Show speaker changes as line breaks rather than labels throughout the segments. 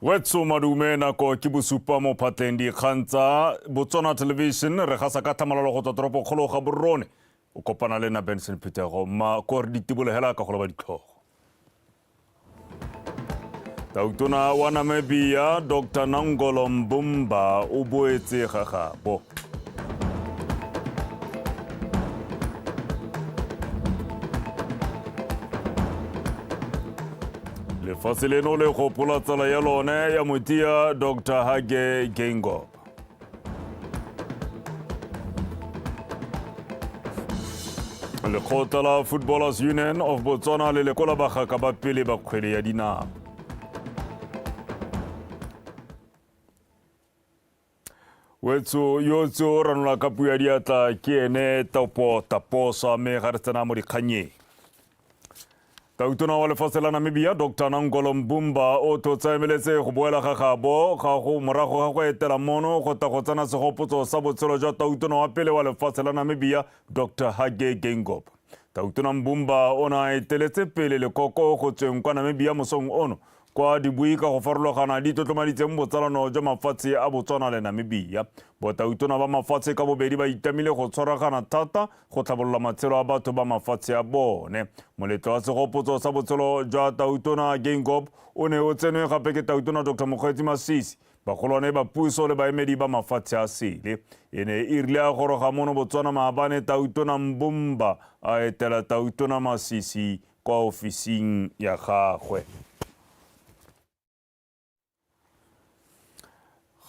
Wetso madume NAKO ke BOSUPA mo phatleng dikgang tsa BOTSWANA television re gasa ka thamalalo go tswa toropo kgolo ga Borone o kopana le na Benson Phethego ma ko re ditibolegela ka go loba ditlhogo. Tautona wa Namibia Dr. Nangolo Mbumba o boetse gagabo. Lefatshe leno le gopola tsala ya lone ya motia Dr. Dikgang. Lekgotla la Footballers Union of Botswana le lekola bagaka ba pele ba kgwele ya dinao. Wetso yotso ranola ka puya diatla ke ene taposa me ga re tsena mo dikganyeng. Tautona wa lefatshe la Namibia Dr. Nangolo Mbumba o totsa emeletse go boela gagabo ga go morago ga go etela mono go ta go tsana segopotso sa botshelo jwa tautona wa pele wa lefatshe la Namibia Dr. Dikgang. Tautona Mbumba o na eteletse pele lekoko go tsweng kwa Namibia mosong ono kwa dibui ka go farologana di tlotlomaditseng botsalano jwa mafatshe a Botswana le Namibia. Botautona ba mafatshe ka bobedi ba itamile go tshwaragana thata go tlhabolola matshelo a batho ba mafatshe a bone. Moletlo wa segopotso sa botshelo jwa tautona Dikgang o ne o tsenwe gape ke tautona Dr. Masisi bagolwane ba puso le baemedi ba mafatshe a sele. E ne e rile a goroga mono Botswana maabane tautona Mbumba a etela tautona Masisi kwa ofising ya gagwe.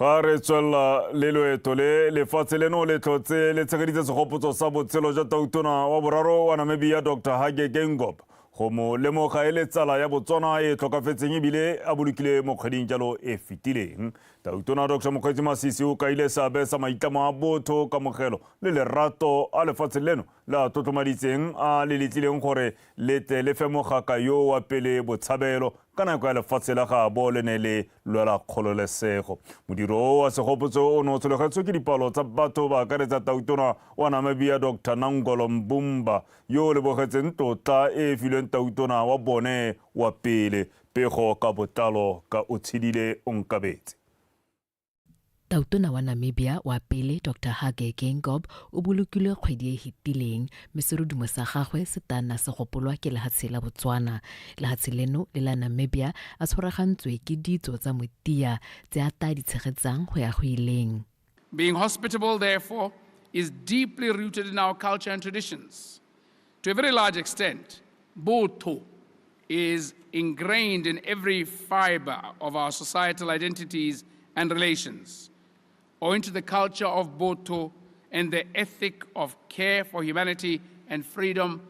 Ga re tswela le loeto le lefatshe leno le tlotse le tshegeditse segopotso sa botshelo jwa tautona wa boraro wa Namibia Dr. Dikgang go mo lemoga e le tsala ya Botswana e tlhokafetseng ebile a bolokile mo kgweding jalo e fetileng. Tautona Dr. Masisi o kaile seabe sa maitlamo a botho kamogelo le lerato a lefatshe leno la tlotlomaditseng a le letlileng gore lete le fe mogaka yo wa pele botshabelo ka nako ya lefatshe la gabo le ne le lwela kgololesego. Modiro wa segopotso o ne o tsholegetswe ke dipalo tsa batho ba akaretsa tautona wa Namibia Dr. Nangolo Mbumba yo le bogetseng tota e filweng tautona wa bone wa pele pego ka botlalo ka o tshedile onkabetse.
Tautona wa Namibia wa pele Dr. Dikgang o bolokilwe kgwedi e hitileng mme serodumo sa gagwe se tana se gopolwa ke lehatshe la Botswana. Lehatshe leno le la Namibia a tshwaragantswe ke ditso tsa motia tse a ta di tshegetsang go ya go ileng.
Being hospitable, therefore, is deeply rooted in our culture and traditions. To a very large extent, Botho is ingrained in every fiber of our societal identities and relations. Owing to the culture of Botho and the ethic of care for humanity and freedom,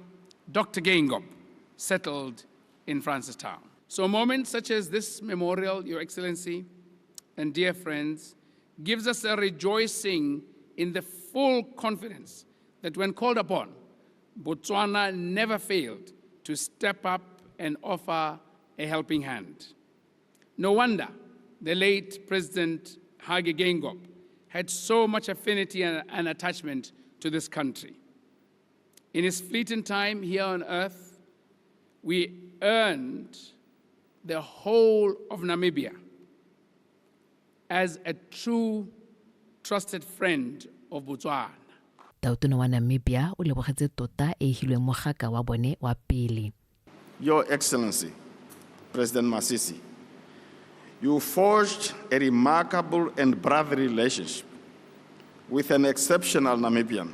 Dr. Dikgang settled in Francistown. So moments such as this memorial, Your Excellency and dear friends, gives us a rejoicing in the full confidence that when called upon, Botswana never failed to step up and offer a helping hand. No wonder the late President Dikgang had so much affinity and attachment to this country. In his fleeting time here on earth, we earned the whole of Namibia as a true, trusted friend of Botswana.
Tautona wa Namibia o lebogetse tota e hilweng mogaka wa bone wa pele.
Your Excellency, President Masisi, you forged a remarkable and brotherly relationship with an exceptional Namibian,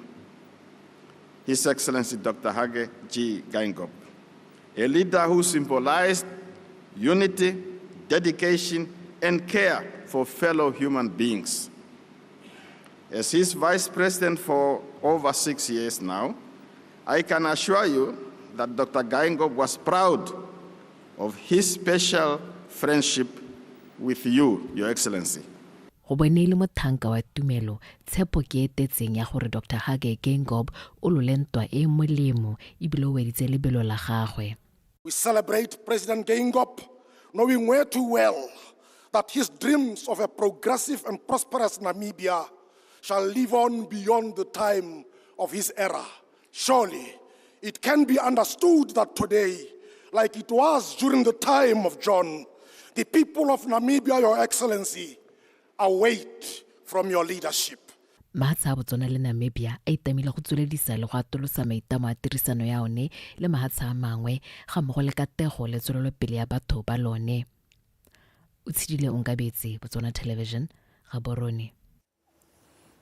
His Excellency Dr. Dikgang, a leader who symbolized unity, dedication, and care for fellow human beings. As his Vice President for over 6 years now, I can assure you that Dr. Dikgang was proud of his special friendship with you, Your Excellency.
Go bone le mothanka wa tumelo tshepo ke etetseng ya gore Dr. Dikgang o lolentwa e molemo ebile o weditse lebelo la gagwe.
We celebrate President Dikgang, knowing way too well that his dreams of a progressive and prosperous Namibia shall live on beyond the time of his era. Surely, it can be understood that today, like it was during the time of John, The people of Namibia, Your Excellency, await from your leadership.
mahatsha a Botswana le Namibia a itamile go tsweledisa le go atolosa maitamo a tirisano ya one le mahatsha a mangwe ga mmogo le katego le tswelelopele ya batho ba lone. O tshidile Onkabetse, Botswana Television, Gaborone.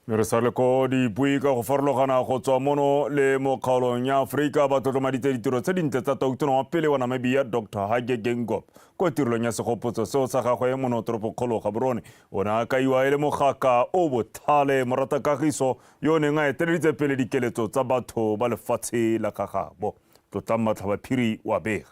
Re sa le ko dibui ka go farologana go tswa mono le mo kgaolong ya Aforika ba tlotlomaditse ditiro tse dintle tsa tautona wa pele wa Namibia Dr. Dikgang ko tirelong ya segopotso seo sa gagwe mo toropokgolo Gaborone o ne a kaiwa e le mogaka o botlhale moratakagiso yo neng a eteleditse pele dikeletso tsa batho ba lefatshe la gagabo. Tlotlang Matlhabaphiri wa bega.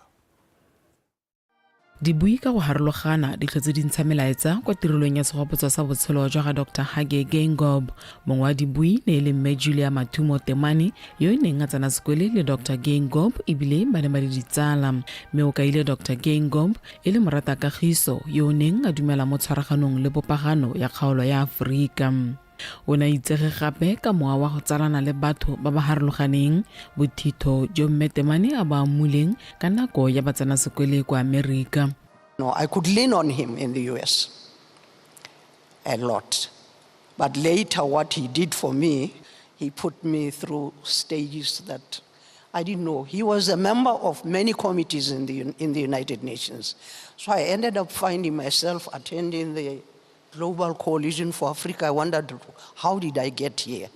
Dibui ka go harologana di tlhotse di ntsha melaetsa kwa tirelong ya segopotso sa botshelo jwa ga Dr. Dikgang. Mongwe wa dibui ne le mme Julia Mathumo Temane yo e neng a tsena sekole le Dr. Dikgang ebile ba ne ba le ditsala. Mme o kaile Dr. Dikgang e le moratakagiso yo o neng a dumela mo tshwaraganong le popagano ya kgaolo ya Aforika. O ne a itsege gape ka mowa wa go tsalana le batho ba ba harologaneng, bothitho jo mme Temane a ba amuleng ka nako ya ba tsena sekole kwa Amerika.
No, I could lean on him in the US a lot. But later what he did for me, he put me through stages that I didn't know. He was a member of many committees in the United Nations. So I ended up finding myself attending the Global Coalition for Africa. I wondered, how did I get here?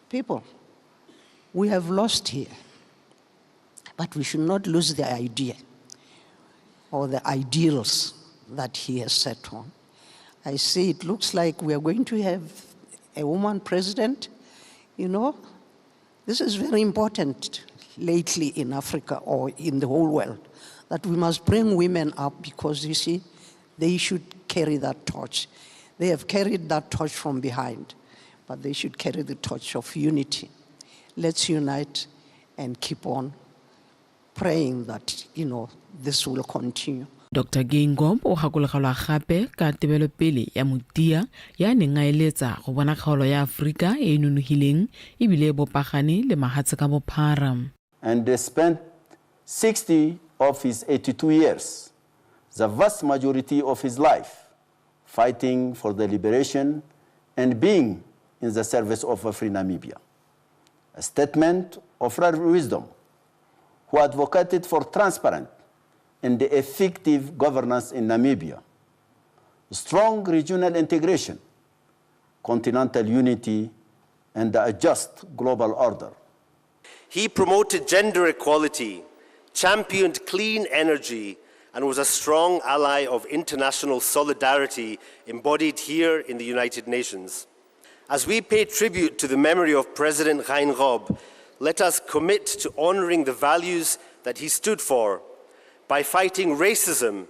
People, we have lost here. But we should not lose the idea or the ideals that he has set on. I see it looks like we are going to have a woman president. You know, this is very important lately in Africa or in the whole world, that we must bring women up because, you see, they should carry that torch. They have carried that torch from behind, but they should carry the torch of unity. Let's unite and keep on praying that, you know, this will continue.
Dr. Dikgang o gakologelwa gape ka tebelopele ya motia ya neng a eletsa go bona kgaolo ya Aforika e nonogileng ebile e bopagane le mahatshe ka bophara.
And they spent 60 of his 82 years, the vast majority of his life, fighting for the liberation and being in the service of a free Namibia. A statement of rare wisdom, who advocated for transparent and effective governance in Namibia, strong regional integration, continental unity, and a just global order.
He promoted gender equality, championed clean energy, and was a strong ally of international solidarity embodied here in the United Nations. As we pay tribute to the memory of President Dikgang, let us commit to honoring the values that he stood for by fighting racism,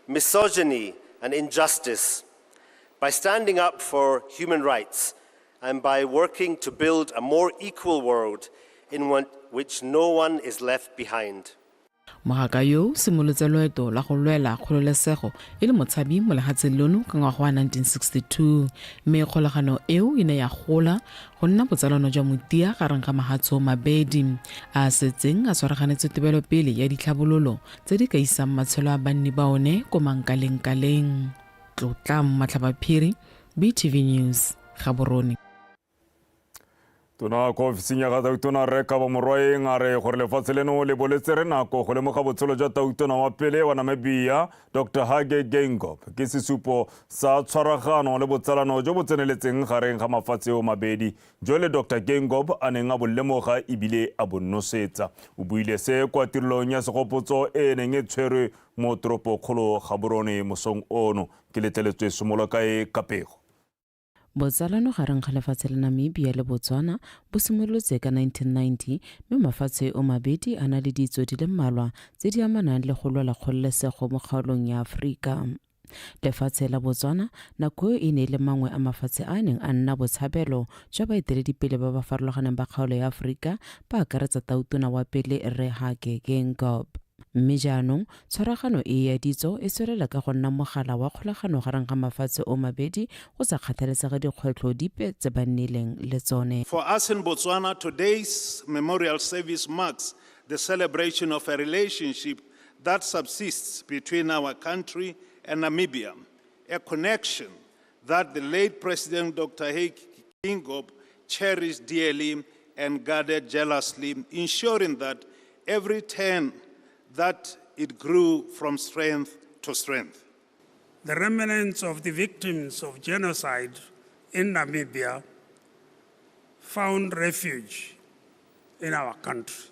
misogyny, and injustice, by standing up for human rights, and by working to build a more equal world in which no one is left behind.
Mogaka yo simolotse loeto la go lwela kgololesego e le motshabi mo lehatsheng lono ka ngwaga wa 1962 mme kgolagano eo e ne ya gola go nna botsalano jwa motia gareng ga mahatso mabedi a setseng a tshwaraganetse tebelopele ya ditlhabololo tse di ka isang matshelo a banni ba one ko mankaleng-kaleng. Tlotlang Matlhabaphiri, BTV News, Gaborone.
Tona ko ofising ya tautona reka ba morwaeng a re gore lefatshe leno le boletse re nako go lemoga botshelo jwa tautona wa pele wa Namibia Dr. Dikgang ke sesupo sa tshwaragano le botsalano jo bo tseneletseng gareng ga mafatshe o mabedi jo le Dr. Dikgang a neng a bolemoga ebile a bonnosetsa. O buile se kwa tirelong ya segopotso e neng e tshwerwe mo toropokgolo Gaborone mosong ono ke letleletswe somola kae kapego.
Botsalano gareng ga lefatshe la Namibia le Botswana bo simolotse ka 1990 mme mafatshe o mabedi a na le ditso di le mmalwa tse di amanang le go lwela kgololesego mo kgaolong ya Aforika. Lefatshe la Botswana nako e ne le mangwe a mafatshe a neng a nna botshabelo jwa baeteledipele ba ba farologaneng ba kgaolo ya Aforika ba akaretsa tautona wa pele Re Dikgang. Mme jaanong tshwaragano e ya ditso e tswelela ka go nna mogala wa kgolagano gareng ga mafatshe o mabedi go sa kgathalesege dikgwetlho dipe tse ba nnileng le tsone.
For us in Botswana, today's memorial service marks the celebration of a relationship that subsists between our country and Namibia, a connection that the late President Dr. Hage Geingob cherished dearly and guarded jealously, ensuring that every turn that it grew from strength to strength.
The remnants of the victims of genocide in Namibia found refuge in our country,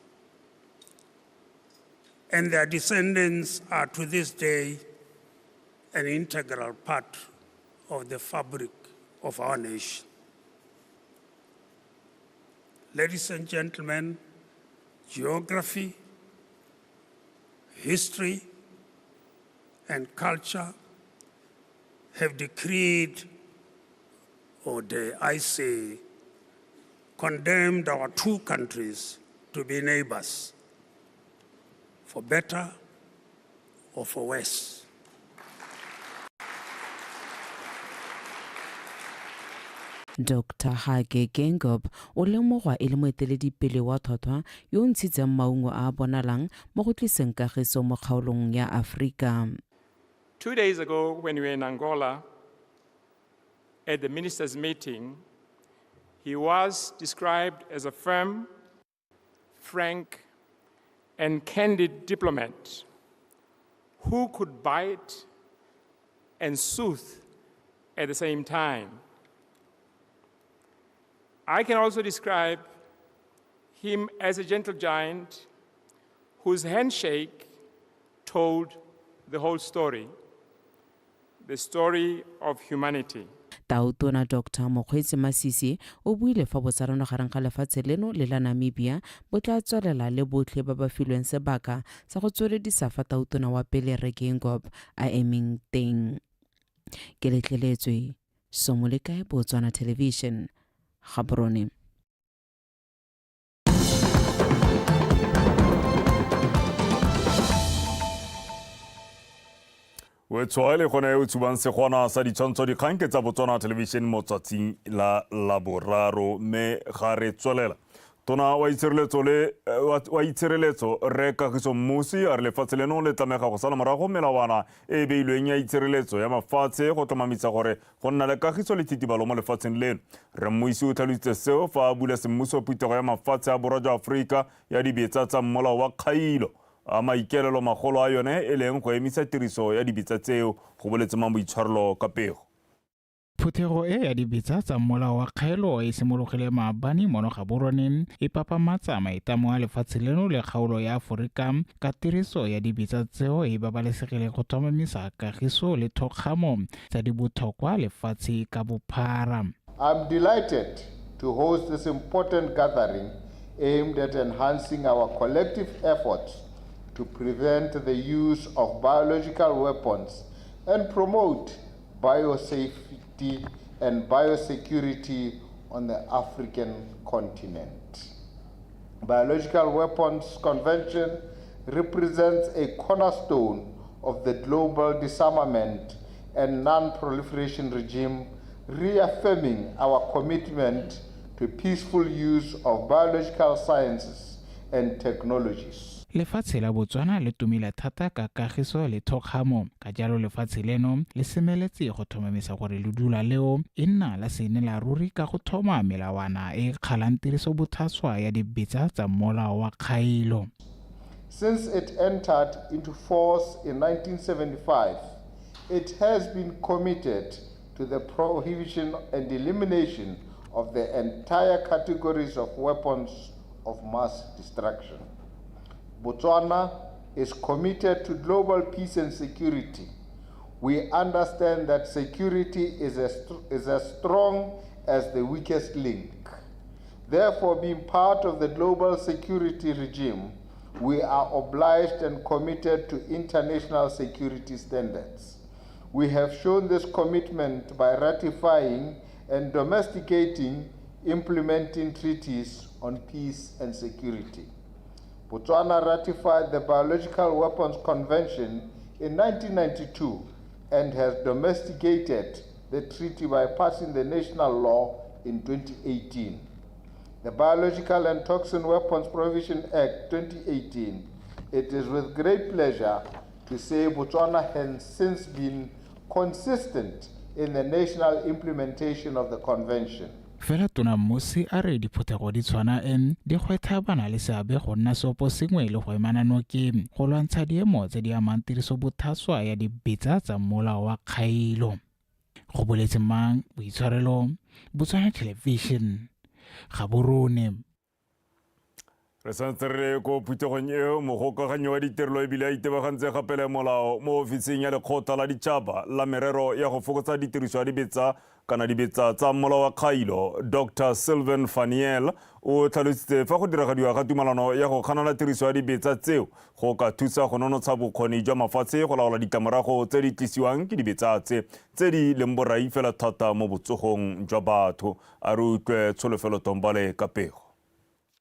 and their descendants are to this day an integral part of the fabric of our nation. Ladies and gentlemen, geography, history, and culture have decreed, or dare I say, condemned our two countries to be neighbors, for better or for worse.
Dr. Hage Geingob o lemogwa e le moeteledipele wa tlhotlhwa yo o ntshitseng maungo a a bonalang mo go tliseng kagiso mo kgaolong ya Afrika.
2 days ago, when we were in Angola, at the ministers' meeting, he was described as a firm, frank, and candid diplomat who could bite and soothe at the same time. I can also describe him as a gentle giant whose handshake told the whole story, the story of humanity.
Tautona Dr. Mokgweetsi Masisi o buile fa botsarano gareng ga lefatshe leno le la Namibia bo tla tswelela le botlhe ba ba filweng sebaka sa go tsweledisa fa tautona wa pele Re Geingob a emeng teng. Ke letleletswe Somolekae Botswana Television, Gaborone.
Wetswaele gona e utshubang segwana sa ditshwantsho dikgang ke tsa Botswana Television mo tsatsing la Laboraro me ga re tswelela. Tona wa itshireletso Re Kagiso Mmusi a re lefatshe leno le tlamega go sala morago melawana e beilweng ya itshireletso ya mafatshe go tlhomamisa gore go nna le kagiso le titibalo mo lefatsheng leno. Re Mmusi o tlhalositse seo fa a bula semmuso phutego ya mafatshe a borwa jwa Aforika ya dibetsa tsa molao wa kgailo a maikelelo magolo a yone e leng go emisa tiriso ya dibetsa tseo go boletse boitshwarelo ka pego.
Phuthego e ya dibetsa tsa molao wa kgaelo e simologile maabane mono Gaborone e papamatsa maitlamo a lefatshe leno le kgaolo ya Aforika ka tiriso ya dibetsa tseo e babalesegile go tlhomamisa kagiso le thokgamo tsa dibotlhokwa lefatshe ka bophara.
I'm delighted to host this important gathering aimed at enhancing our collective efforts to prevent the use of biological weapons and promote biosafety and biosecurity on the African continent. Biological Weapons Convention represents a cornerstone of the global disarmament and non-proliferation regime, reaffirming our commitment to peaceful use of biological sciences and technologies.
Lefatshe la Botswana le tumile thata ka kagiso le thokgamo ka jalo lefatshe leno le semeletse go tlhomamisa gore le dula leo e nna la seinela ruri ka go thoma melawana e kgalang tiriso bothaswa ya dibetsa tsa molao wa kgailo.
Since it entered into force in 1975, it has been committed to the prohibition and elimination of the entire categories of weapons of mass destruction. Botswana is committed to global peace and security. We understand that security is as strong as the weakest link. Therefore, being part of the global security regime, we are obliged and committed to international security standards. We have shown this commitment by ratifying and domesticating, implementing treaties on peace and security. Botswana ratified the Biological Weapons Convention in 1992 and has domesticated the treaty by passing the national law in 2018. The Biological and Toxin Weapons Prohibition Act 2018 it is with great pleasure to say Botswana has since been consistent in the national implementation of the convention.
Fela Tona Musi a re diphuthego di tshwana di kgwetha bana le seabe go nna seopo sengwe le go emana nokeng go lwantsha diemo tse di amang tiriso bothaswa ya dibetsa tsa molao wa kgailo. Go boletse mang boitshwarelo Botswana Television ga borone.
Re santse re ko phuthegong eo mogokaganyi wa ditirelo ebile a itebagantse gape le molao mo ofising ya lekgotla la ditšhaba la merero ya go fokotsa ditiriso ya dibetsa kana dibetsa tsa molao wa kgailo. Dr. Sylvain Faniel o tlhalositse fa go diragadiwa ga tumalano ya go kganela tiriso ya dibetsa tseo go ka thusa go nonotsha bokgoni jwa mafatshe go laola ditlamorago tse di tlisiwang ke dibetsa tse di leng borai fela thata mo botsogong jwa batho. A re utlwe Tsholofelo Tombale ka pego.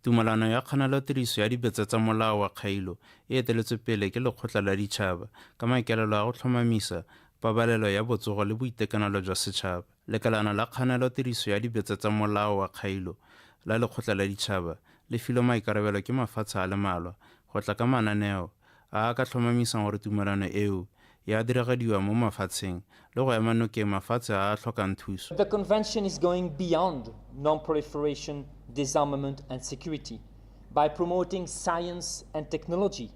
Tumalano ya kganelo tiriso ya dibetsa tsa molao wa kgailo e eteletswe pele ke lekgotla la ditšhaba ka maikaelelo a go tlhomamisa pabalelo ya botsogo le boitekanelo jwa setšhaba. Lekalana la kganelo tiriso ya dibetsa tsa molao wa kgailo la lekgotla la ditšhaba le filwe maikarabelo ke mafatshe a le malwa go tla ka mananeo a ka tlhomamisang gore tumalano eo ya diragadiwa mo mafatsheng le go ema nokeng mafatshe a tlhokang thuso.
The convention is going beyond non-proliferation, disarmament and security by promoting science and technology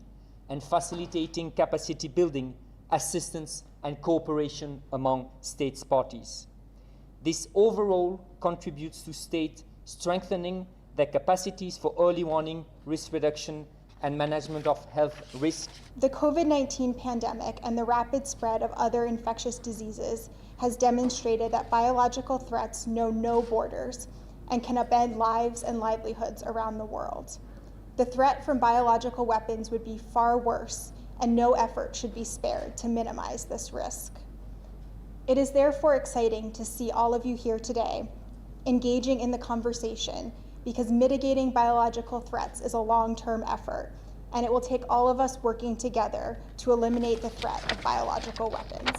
and facilitating capacity building, assistance and cooperation among states parties. This overall contributes to state strengthening their capacities for early warning, risk reduction and management of health risk.
The COVID-19 pandemic and the rapid spread of other infectious diseases has demonstrated that biological threats know no borders and can upend lives and livelihoods around the world. The threat from biological weapons would be far worse, and no effort should be spared to minimize this risk. It is therefore exciting to see all of you here today engaging in the conversation, because mitigating biological threats is a long-term effort, and it will take all of us working together to eliminate the threat of biological weapons.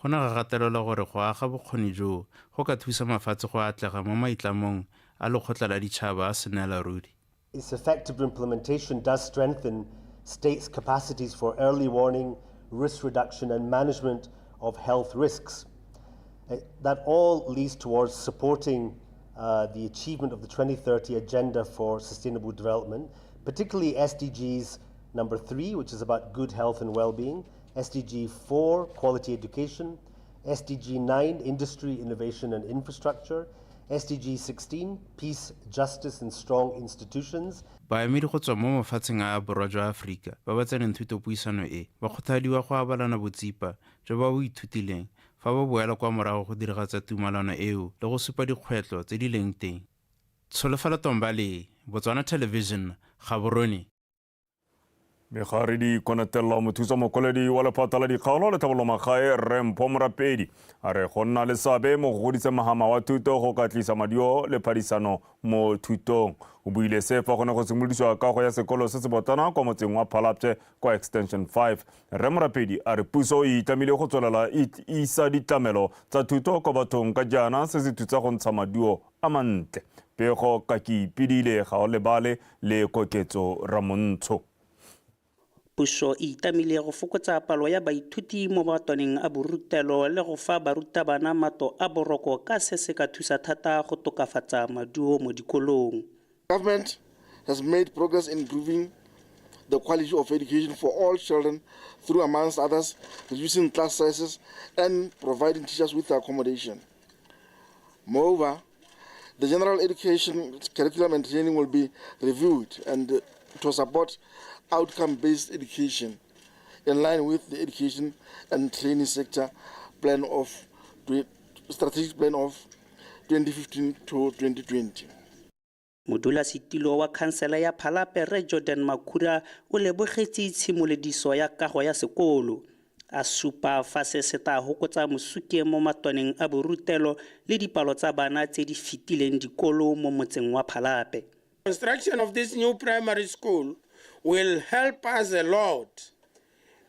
Go na ga gatelela gore go aga bokgoni jo go ka thusa mafatshe go atlega mo maitlamong a lekgotla la ditšhaba a senela ruri.
Its effective implementation does strengthen states' capacities for early warning, risk reduction and management of health risks. That all leads towards supporting the achievement of the 2030 Agenda for Sustainable Development, particularly SDGs number 3, which is about good health and well-being, SDG 4, quality education, SDG 9, industry, innovation and infrastructure, SDG 16, peace, justice and strong institutions.
Baemedi go tswa mo mafatsheng a borwa jwa Aforika ba ba tseneng thutopuisano e ba kgothadiwa go abalana botsipa jo ba bo ithutileng fa ba boela kwa morago go diragatsa tumalano eo le go supa dikgwetlho tse di leng teng. Tsholofelo Tombale, Botswana Television, Gaborone.
Megare di konatella mothusa mokoledi wa lephata la dikgaolo le tlhabollo magae Rempho Morapedi a re go nna le seabe mo go godisa mahama wa thuto go ka tlisa madio le phadisano mo thutong. O buile se fa gone go simolodisiwa kago ya sekolo se se botana kwa motseng wa Phalapche kwa Extension 5. Rre Morapedi a re puso e itlamile go tswelela isa ditlamelo tsa thuto kwa bathong ka jaana se se thusa go ntsha maduo a mantle. Pego ka ki pidile ga o lebale le koketso Ramontsho.
Puso e itamile go fokotsa palo ya baithuti mo matoneng a borutelo le go fa barutabana mato a boroko ka se se ka thusa thata go tokafatsa maduo mo dikolong.
Government has made progress in improving the quality of education for all children through, amongst others, reducing class sizes and providing teachers with accommodation. Moreover, the general education curriculum and training will be reviewed and to support outcome-based education in line with the education and training sector plan of strategic plan of 2015 to 2020.
Modula sitilo wa kansela ya Phalape Re Jordan Makhura o lebogetse tshimolediso ya kago ya sekolo. A supa fa se seta hokotsa mosuke mo matoneng a borutelo le dipalo tsa bana tse di fitileng dikolo mo motseng wa Phalape.
Construction of this new primary school will help us a lot,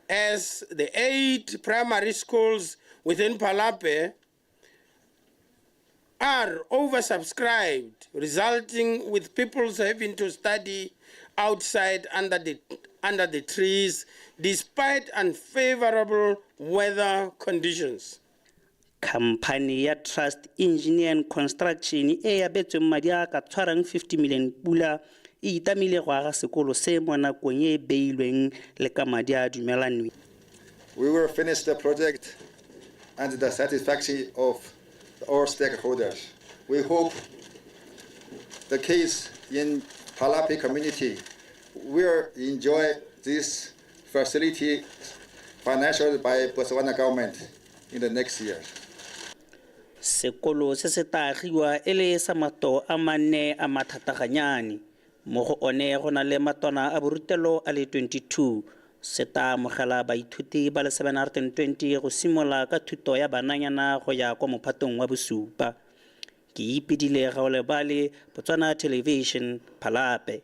as the 8 primary schools within Phalape are oversubscribed, resulting with people having to study outside under the under the trees despite unfavorable weather conditions.
Company ya Trust Engineer and Construction e abetsweng madi a ka tshwarang 50 million pula e itamile go aga sekolo se mo nakong e beilweng le ka madi a dumelanwe.
We will finish the project and the satisfaction of all stakeholders. We hope the kids in Palapi community will enjoy this facility financed by Botswana government in the next year.
Sekolo se se taagiwa e le sa mato a manne a mathataganyane mo go one go na le matona a borutelo a le 22 se ta amogela baithuti ba le 720 go simola ka thuto ya bananyana go ya kwa mophatong wa bosupa. Ke ipedile ga o le bale Botswana Television Phalape.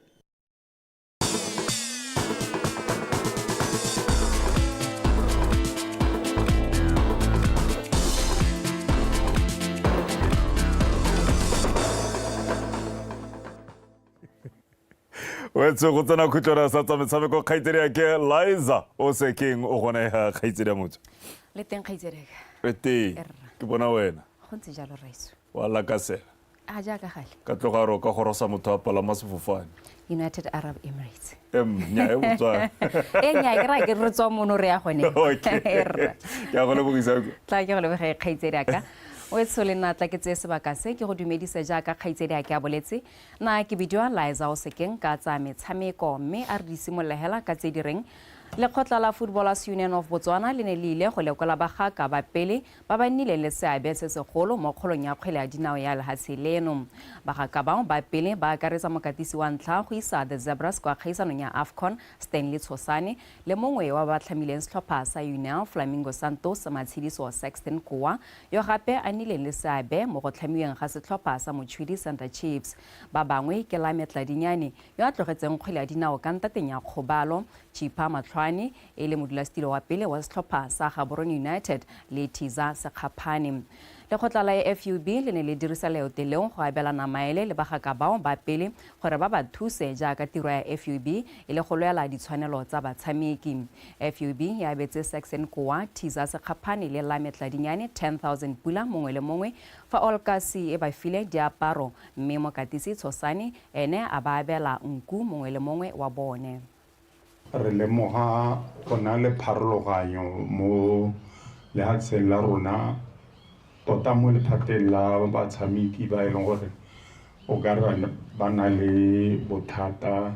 Wetso go tsena khutlora sa tsa metshameko kgaitsedi ya ke Liza o se keng o gone ya kgaitsedi ya motho
le teng kgaitsedi
ete ke bona wena
go ntse jalo raiso
wala ka se
a ja ka gale
ka tlogaro ka gorosa motho a palama sefofane
United Arab Emirates
nya e botswa
nya ke ra ke re tswa mono re ya gone
okay ya go le bogisa
tla ke go le ge kgaitsedi aka o tsole na tla ke tse sebaka se ke go dumedisa jaaka kgaitsedi a ke a boletse na ke bidiwa Liza o sekeng ka tsa metshameko mme a re disimolehela ka tse direng Lekgotla la Footballers Union of Botswana le ne le ile go lekola bagaka ba pele ba ba nnile le seabe se segolo mo kgolong ya kgwele ya dinao ya lehatshe leno. Bagaka bao ba pele ba akaretsa mokatisi wa ntlha go isa the Zebras kwa kgaisanong ya AFCON Stanley Tshosane le mongwe wa ba tlhamileng setlhopha sa Union Flamingo Santos Matshidiso Sexton Kowa yo gape a nnile le seabe mo go tlhamiweng ga setlhopha sa Mochudi Center Chiefs. Ba bangwe ke Lametla Dinyane yo a tlogetseng kgwele ya dinao ka ntateng ya Kgobalo Chipa Matlhwane e le modulasetilo wa pele wa setlhopha sa Gaborone United le Tiza Sekgapane. Lekgotla la FUB le ne le dirisa leote leo go abelana maele le bagaka bao ba pele gore ba ba thuse jaaka tiro ya FUB e le go lwela ditshwanelo tsa batshameki. FUB ya abetse Sexton Kowa, Tiza Sekgapane le Lametla Dinyane 10,000 pula mongwe le mongwe fa Olkasi e ba file diaparo mme mokatisi Tshosane ene a ba abela nku mongwe le mongwe wa bone.
Re lemoga go na le pharologanyo mo lehatsheng la rona tota mo lephateng la batshameki ba e leng gore o ka re ba na le bothata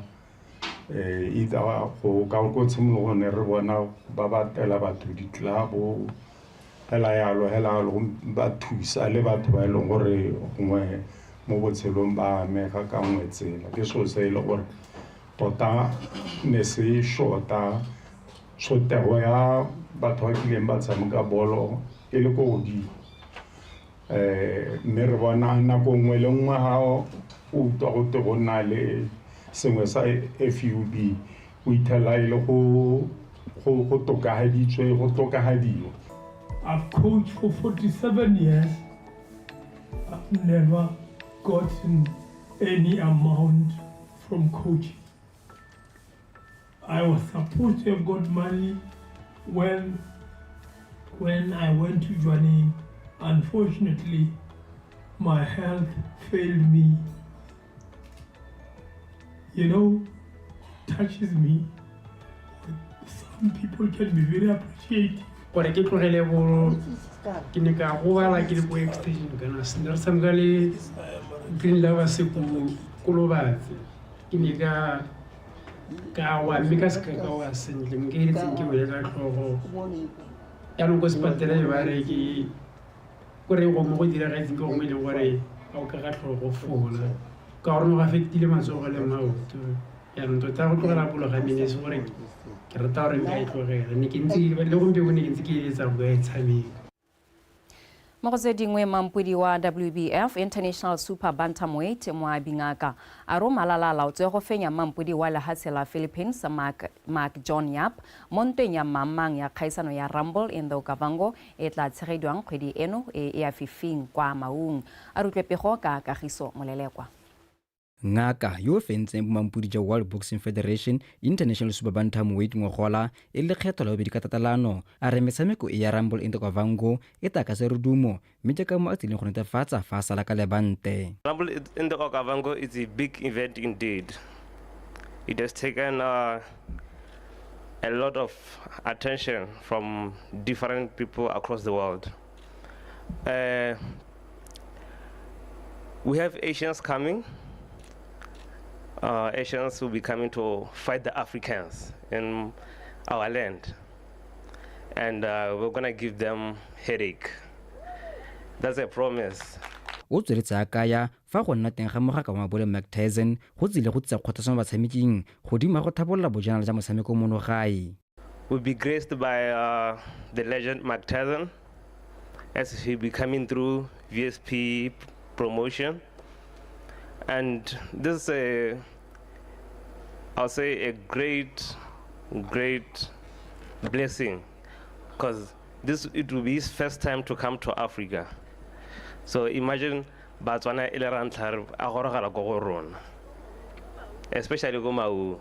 either go ka go tshimologong re bona ba batela batho ditlabo hela yalo ba thusa le batho ba e leng gore gongwe mo botshelong ba amega ka nngwe tsela ke so se e le gore tota ne se shota tshotego ya batho ba kileng ba tshameka bolo e le ko godimo mme re bona nako nngwe le nngwe ga o utlwa gote go nna le sengwe sa FUB o ithela e le go tokagadiwa.
I've coached for 47 years. I've never gotten any amount from coaching. I was supposed to have got money when I went to joining. Unfortunately, my health failed me. You know, touches me. Some people can be very appreciative.
Gore ke tlogele go ke ne ka go bala ke le bo extension kana sendar samgale green lava se ko lobatse ke ne ka wa mika ska ka wa sentle ngere tsinke wele ka tlhogo ya no go spatela ba re ke gore go mo go dira ga tsinke go mo ile gore a o ka ga tlhogo fola ka gore no ga fetile matsogo le maoto ya no tota go tlogela polo ga mine se gore ke rata gore nka itlogela ne ke ntse le go mpe go ne ke ntse ke eletsa go ya tshameka.
Mo go tse dingwe mampudi wa WBF International Super Bantamweight Moabi Bingaka a ro malala laotswe go fenya mampudi wa lehatshe la Philippines Mark John Yap mo ntweng ya mamang ya kgaisano ya Rumble in the Okavango e tla tshegediwang kgwedi eno e a fifing kwa Maung a rutlwe pego ka kagiso molelekwa.
ngaka yo fentseng bomampudi ja World Boxing Federation International Super Bantamweight ngogola e le kgetho la bobedi ka tatalano a re metshameko e ya Rumble in the Okavango e taka se redumo mme jaaka mo a tsileng go netefatsa fa a sala ka lebante.
Rumble in the Okavango is a big event indeed. It has taken a lot of attention from different people across the world. We have Asians coming. Asians will be coming to fight the Africans in our land. And we're going to give them headache. That's a promise.
O tsweletse a kaya fa go nna teng ga mogaka wa mabole Mike Tyson go tsile go tsa kgothatso mo batshameking godimo go tlhabolola bojanala ja motshameko mono gae.
We'll be graced by the legend Mike Tyson as he be coming through VSP promotion. And this is I'll say a great blessing, because it will be his first time to come to Africa. So imagine BOTSWANA e le rantlha a gorogala go rona, especially go Mau.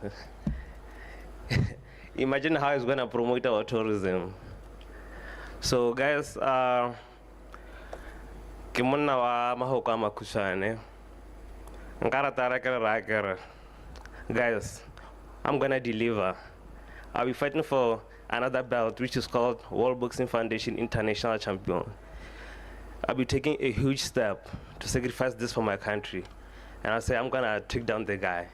Imagine how it's going to promote our tourism. So guys, ke monna wa mahoko a makhutshwane nka rata ra guys, I'm going to deliver. I'll be fighting for another belt, which is called World Boxing Foundation International Champion. I'll be taking a huge step to sacrifice this for my country. And I'll say I'm going to take down the guy.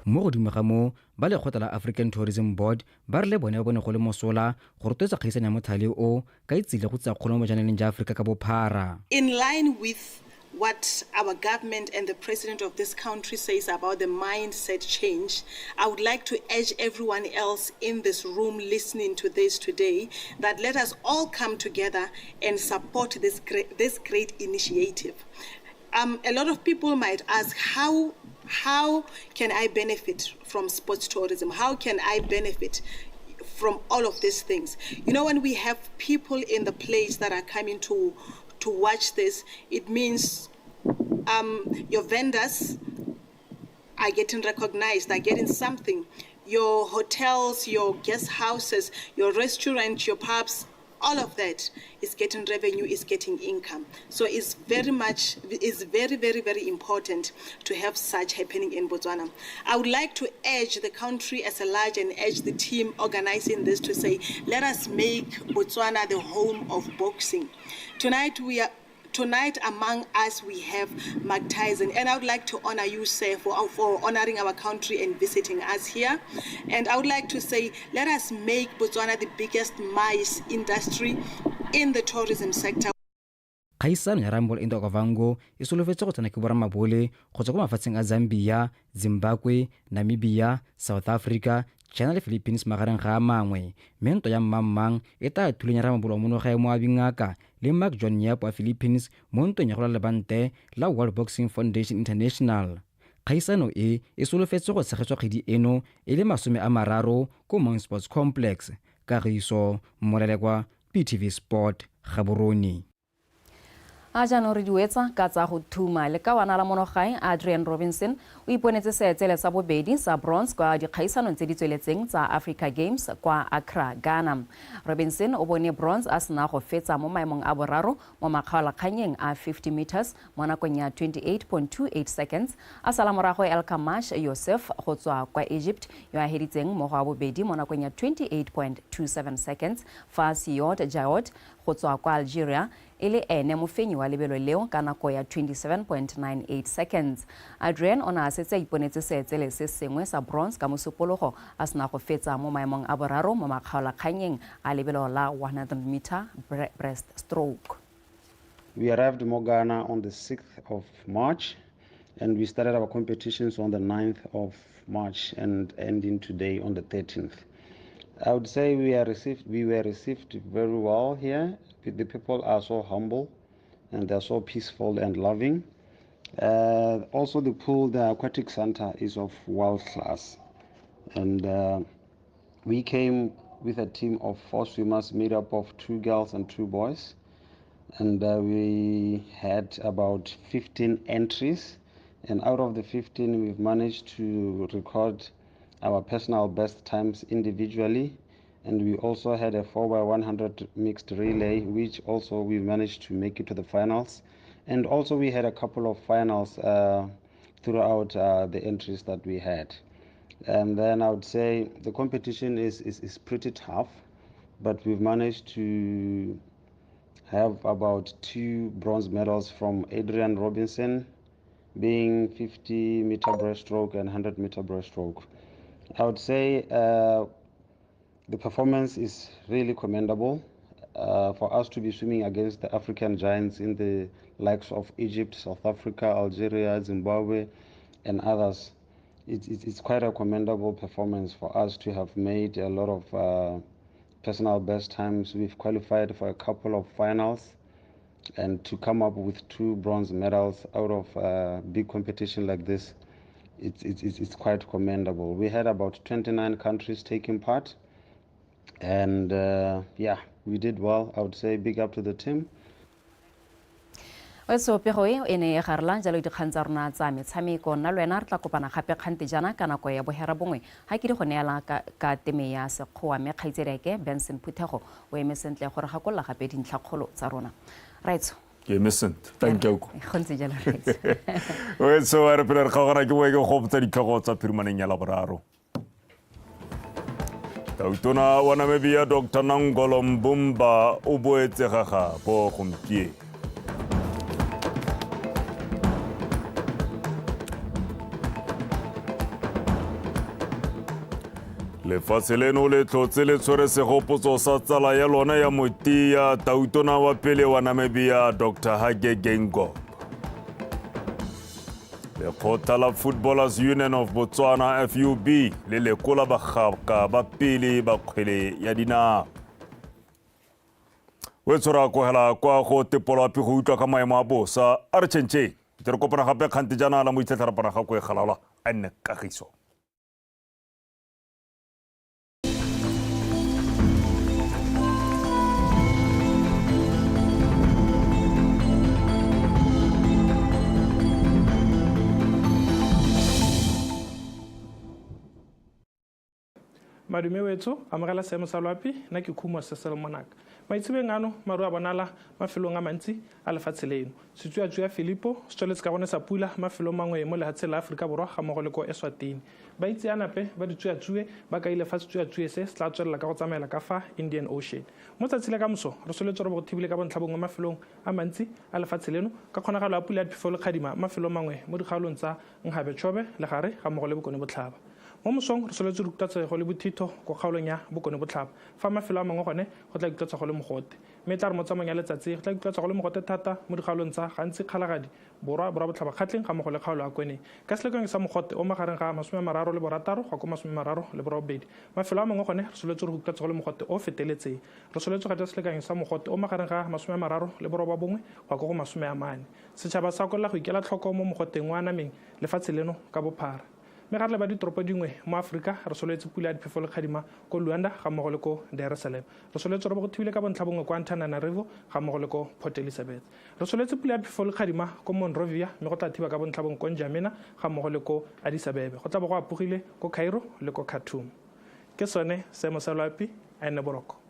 Mo godimo ga mo ba le kgotla la African Tourism Board ba re le bone go le mosola go rotloetsa kgaisano ya mothale o ka itsile go tsa kgolo mo janeleng ja Africa ka bophara.
In line with what our government and the president of this country says about the mindset change, I would like to urge everyone else in this room listening to this today that let us all come together and support this great initiative. A lot of people might ask, how can I benefit from sports tourism? How can I benefit from all of these things? You know, when we have people in the place that are coming to watch this, it means your vendors are getting recognized, are getting something. Your hotels, your guest houses, your restaurants, your pubs, all of that is getting revenue, is getting income. So it's very, very important to have such happening in Botswana. I would like to urge the country as a large and urge the team organizing this to say, let us make Botswana the home of boxing. Tonight among us we have Mike Tyson, and I would like to honor you, sir, for honoring our country and visiting us here. And I would like to say, let us make Botswana the biggest mice industry in the tourism sector.
Kgaisano ya Rumble in the Okavango e solofetse go tsena ke boramabole go tswa ko mafatsheng a Zambia, Zimbabwe, Namibia, South Africa, China le Philippines magareng ga mangwe. Mento ya mmang e ta thulenya ramabolo mono ga mo abingaka le Mark John Nyapo a Philippines mo ntong ya go la lebante la World Boxing Foundation International. Kgaisano e solofetse go tshegetswa kgedi eno e le 30 ko Mount Sports Complex. Kagiso Molelekwa, PTV Sport, Gaborone.
A jaanong re diwetsa ka tsa go thuma le ka wana la monogae Adrian Robinson o iponetse seetsele sa bobedi sa bronze kwa dikgaisanong tse di tsweletseng tsa Africa Games kwa Accra, Ghana. Robinson o bone bronze a sena go fetsa mo maemong a boraro mo makgaolakganyeng a 50 meters mo nakong ya 28.28 seconds a sala morago El Kamash Yosef go tswa kwa Egypt yo a heditseng mo go a bobedi mo nakong ya 28.27 seconds fa Siot Jaot go tswa kwa Algeria ele ene mofenyi wa lebelo leo ka nako ya 27.98 seconds. Adrian o na setse iponetse seetsele se sengwe sa bronze ka mosupologo a sena go fetsa mo maemong a boraro mo makgaolakganyeng a lebelo la 100 meter breaststroke.
We arrived in Ghana on the 6th of March and we started our competitions on the 9th of March and ending today on the 13th. I would say we were received very well here. The people are so humble and they're so peaceful and loving. Also the pool, the aquatic center is of world class. And we came with a team of 4 swimmers made up of 2 girls and 2 boys. And we had about 15 entries And out of the 15, we've managed to record our personal best times individually. And we also had a 4x100 mixed relay, which also we managed to make it to the finals. And also we had a couple of finals throughout the entries that we had. And then I would say the competition is pretty tough, but we've managed to have about 2 bronze medals from Adrian Robinson, being 50-meter breaststroke and 100-meter breaststroke. I would say the performance is really commendable for us to be swimming against the African giants in the likes of Egypt, South Africa, Algeria, Zimbabwe, and others. It's quite a commendable performance for us to have made a lot of personal best times. We've qualified for a couple of finals, and to come up with 2 bronze medals out of a big competition like this, it's quite commendable. We had about 29 countries taking part, and yeah, we did well. I would say big up to the team.
So pego e ne ga rela jalo dikgang tsa rona tsa metshameko nna lwena re tla kopana gape kgante jana ka nako ya bohera bongwe ga ke di go neela ka teme ya sekgowa mme kgaitsedeke Benson Phuthego o eme sentle gore ga kolla gape dintlhakgolo tsa rona right
ke eme sentle thank you
go ntse jalo right
wetso re pele re kgogana ke boe ke gopotsa ditlhogo tsa phirimaneng ya laboraro. Tautona wa Namibia Dr. Nangolo Mbumba o boetse gaga bo gompieno. Lefatshe leno le tlhotse le tshwere segopotso sa tsala ya lona ya motia tautona wa pele wa Namibia Dr. Hage Geingob. Lekgotla la Footballers Union of Botswana FUB le lekola bagaka ba pele ba kgwele ya dinao. Wetsora go hela kwa go tepoloapi go utlwa ka maemo a bosa a re tšhentšhe ke re kopana gape kgante jana la mo itlhetlharapana ga go e galalwa a nne kagiso.
Madume wetso amogela seemo sa loapi nna ke Khumo Sesele monaka maitsebeng ano maru a bonala mafelong a mantsi a lefatshe leno setsuatsu Filipo se tsweletse ka gone sa pula mafelong mangwe mo lehatshe la Afrika Borwa ga mmogo le ko Eswatini ba itse anape ba ditsuatsue ba ka ile fa setsuatsue se se tla tswelela ka go tsamaela ka fa Indian Ocean mo tsatsile ka moso re soletse re bo thibile ka bontlhabong mafelong a mantsi a lefatshe leno ka kgonagalo ya pula ya phefo le kgadima mafelong mangwe mo dikgaolong tsa Nghabe-Chobe le gare ga mmogo le Bokone Botlhaba. Mo mosong re soletse rukutatsego le bothito go kgaolong ya Bokone Botlhaba fa mafelo a mangwe gone go tla ikutlwatsego le mogote mme tla re mo tsamayong ya letsatsi go tla ikutlwatsego le mogote thata mo dikgaolong tsa gantsi kgalagadi borwa botlhaba kgatleng ga mmogo le kgaolo ya Kweneng ka selekong sa mogote o magareng ga 36 go kwa 38 mafelo a mangwe gone re soletse re rukutatsego le mogote o feteletseng re soletse ga selekong sa mogote o magareng ga 31 go kwa go 40 setšhaba sa kolla go ikela tlhoko mo mogoteng wa nameng lefatshe leno ka bophara mme ga re ba ditoropo dingwe mo Afrika re soletse pula ya diphefo le kgadima ko Luanda ga mmogo le ko Dar es Salaam re soletse re bo go thibile ka bontlhabongwe kwa Antananarivo ga mmogo le ko Port Elizabeth re soletse pula ya diphefo le kgadima ko Monrovia mme go tla thiba ka bontlhabongwe ko N'Djamena ga mmogo le ko Addis Ababa go tla bo go apogile ko Cairo le ko Khartoum ke sone seemo sa loapi a ene boroko.